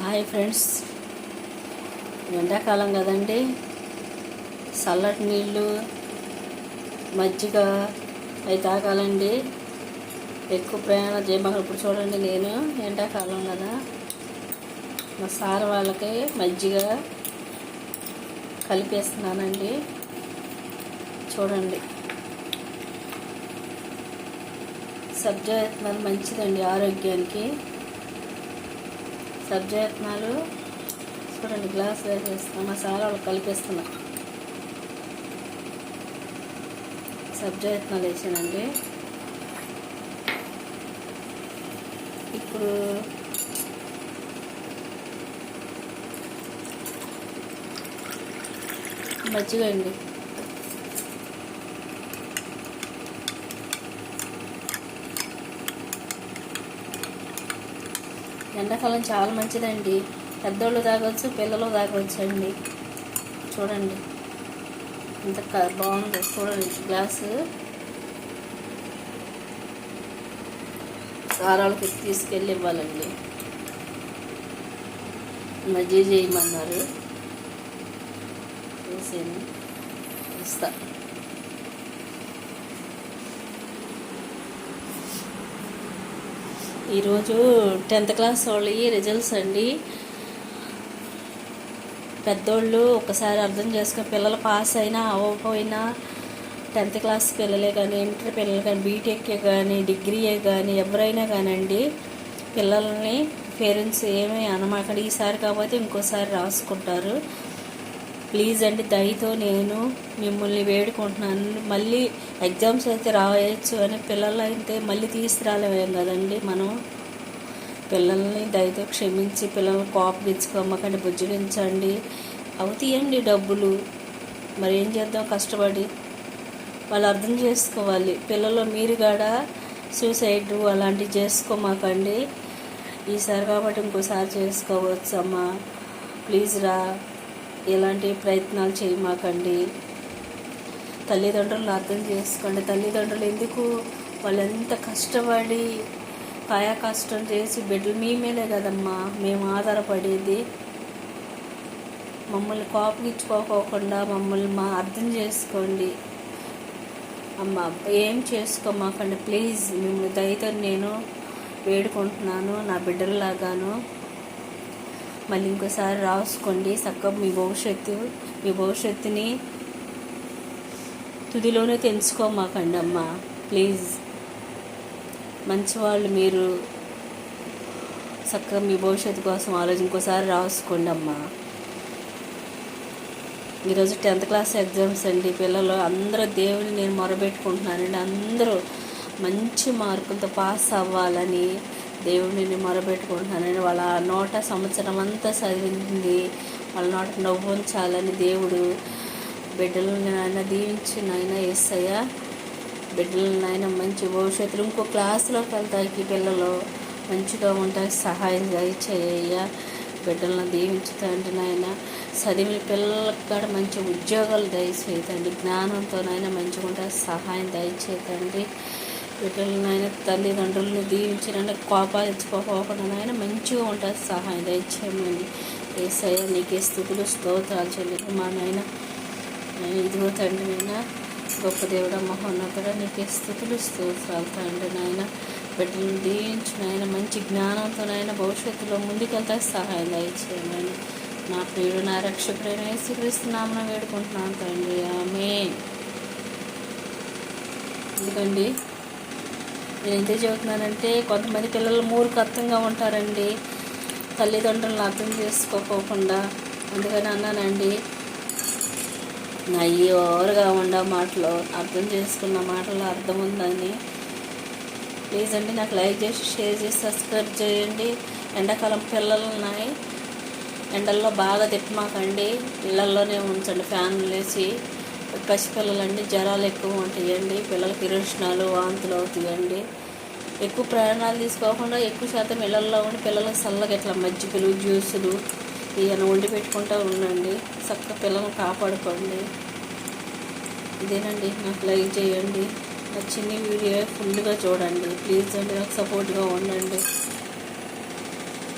Hi friends, ఎండాకాలం కదండి. చల్లటి నీళ్ళు, మజ్జిగ అవి తాగాలండి. ఎక్కువ ప్రయాణం చేయమని. ఇప్పుడు చూడండి, నేను ఎండాకాలం కదా, మా సార్ వాళ్ళకి మజ్జిగ కలిపేస్తున్నానండి. చూడండి, సబ్జా విత్తనాలు మంచిదండి ఆరోగ్యానికి. సబ్జా విత్తనాలు చూడండి, గ్లాస్ వేసేస్తున్నా. మా సార్ వాళ్ళకి కలిపేస్తున్నా. సబ్జా విత్తనాలు వేసానండి. ఇప్పుడు మజ్జిగ అండి. ఎండాకాలం చాలా మంచిదండి. పెద్దోళ్ళు తాగొచ్చు, పిల్లలు తాగొచ్చు అండి. చూడండి ఎంత బాగుందో. చూడండి, గ్లాసు సారాలకి తీసుకెళ్ళి ఇవ్వాలండి. మజ్జిగ చేయమన్నారు, వేసాను, ఇస్తా. ఈరోజు 10th క్లాస్ వాళ్ళవి రిజల్ట్స్ అండి. పెద్దోళ్ళు ఒకసారి అర్థం చేసుకుని, పిల్లలు పాస్ అయినా అవ్వకపోయినా 10th క్లాస్ పిల్లలే కానీ, ఇంటర్ పిల్లలు కానీ, బీటెక్కే కానీ, డిగ్రీయే కానీ, ఎవరైనా కానండి, పిల్లల్ని పేరెంట్స్ ఏమీ అనమాకండి. ఈసారి కాకపోతే ఇంకోసారి రాసుకుంటారు. ప్లీజ్ అండి, దయతో నేను మిమ్మల్ని వేడుకుంటున్నాను. మళ్ళీ ఎగ్జామ్స్ అయితే రాయొచ్చు అని, పిల్లలు అయితే మళ్ళీ తీసుకురాలేం కదండి. మనం పిల్లల్ని దయతో క్షమించి, పిల్లల్ని కోపగించుకోమకండి, బుజ్జగించండి. అవుతాయండి డబ్బులు, మరి ఏం చేద్దాం, కష్టపడి. వాళ్ళు అర్థం చేసుకోవాలి. పిల్లలు మీరు కూడా సూసైడ్ అలాంటివి చేసుకోమాకండి. ఈసారి కాబట్టి ఇంకోసారి చేసుకోవచ్చు అమ్మా. ప్లీజ్ రా, ఎలాంటి ప్రయత్నాలు చేయమాకండి. తల్లిదండ్రులను అర్థం చేసుకోండి. తల్లిదండ్రులు ఎందుకు, వాళ్ళు ఎంత కష్టపడి కాయా కష్టం చేసి బిడ్డలు మీ మీదే కదమ్మా మేము ఆధారపడేది. మమ్మల్ని కోపగించుకోకుండా మమ్మల్ని అర్థం చేసుకోండి అమ్మ. ఏం చేసుకోమాకండి ప్లీజ్. మిమ్మల్ని దయతో నేను వేడుకుంటున్నాను, నా బిడ్డలలాగాను. మళ్ళీ ఇంకోసారి రాసుకోండి. చక్కగా మీ భవిష్యత్తుని తుదిలోనే తెలుసుకోమాకండి అమ్మ, ప్లీజ్. మంచివాళ్ళు మీరు. చక్కగా మీ భవిష్యత్తు కోసం ఇంకోసారి రాసుకోండి అమ్మ. ఈరోజు 10th క్లాస్ ఎగ్జామ్స్ అండి. పిల్లలు అందరూ దేవుని నేను మొరబెట్టుకుంటున్నానండి. అందరూ మంచి మార్కులతో పాస్ అవ్వాలని దేవుడిని నేను మొరబెట్టుకుంటున్నానండి. వాళ్ళ నోట సంవత్సరం అంతా చదివింది వాళ్ళ నోట నవ్వు ఉంచాలని దేవుడు బిడ్డలను నాయన దీవించి, నాయన యేసయ్య బిడ్డలను నాయన మంచి భవిష్యత్తులో ఇంకో క్లాసులోకి వెళ్తాకి పిల్లలు మంచిగా ఉంటాకి సహాయం దయచేయ. బిడ్డలను దీవించుతండి నాయన. చదివిన పిల్లలకు కూడా మంచి ఉద్యోగాలు దయచేయతండి. జ్ఞానంతోనైనా మంచిగా ఉంటా సహాయం దయచేయతండి. బిడ్డలనైనా తల్లిదండ్రులను దీవించినంటే కోపాలు ఇచ్చుకోకుండా నాయన మంచిగా ఉంటుంది సహాయం దయచేయమండి. యేసయ్య నీకే స్తుతులు స్తోత్రాలు చెల్లింది మా నాయన. ఇదిగో తండ్రి నాయన, గొప్ప దేవుడ మహోన్నతుడ, నీకే స్తుతులు స్తోత్రాలు తండ్రి నాయన. బిడ్డలను దీవించిన ఆయన మంచి జ్ఞానంతోనైన భవిష్యత్తులో ముందుకెళ్తా సహాయం దయచేయమని నా ప్రియుడు, నా రక్షకుడైన యేసుక్రీస్తు నామమున వేడుకుంటున్నాను తండ్రి, ఆమేన్. ఎందుకండి నేను ఎందుకు చెబుతున్నానంటే, కొంతమంది పిల్లలు మూర్ఖత్వంగా ఉంటారండి, తల్లిదండ్రులను అర్థం చేసుకోకుండా. అందుకని అన్నానండి, నా ఓరుగా ఉండ మాటలు అర్థం చేసుకున్న మాటలు అర్థం ఉందని. ప్లీజ్ అండి, నాకు లైక్ చేసి, షేర్ చేసి, సబ్స్క్రైబ్ చేయండి. ఎండాకాలం పిల్లలు ఉన్నాయి, ఎండల్లో బాగా తిప్పమాకండి, ఇళ్ళల్లోనే ఉంచండి ఫ్యాన్లు వేసి. పసిపిల్లలండి, జ్వరాలు ఎక్కువ ఉంటాయండి, పిల్లలకి విరోచనాలు, వాంతులు అవుతాయండి. ఎక్కువ ప్రయాణాలు తీసుకోకుండా ఎక్కువ శాతం ఇళ్ళల్లో ఉండి పిల్లలకు చల్లగా ఇట్లా మజ్జిగలు, జ్యూసులు ఇవన్నీ వండి పెట్టుకుంటూ ఉండండి. చక్కగా పిల్లల్ని కాపాడుకోండి. ఇదేనండి, నాకు లైక్ చేయండి. నా చిన్న వీడియో ఫుల్గా చూడండి ప్లీజ్ అండి. నాకు సపోర్ట్గా ఉండండి.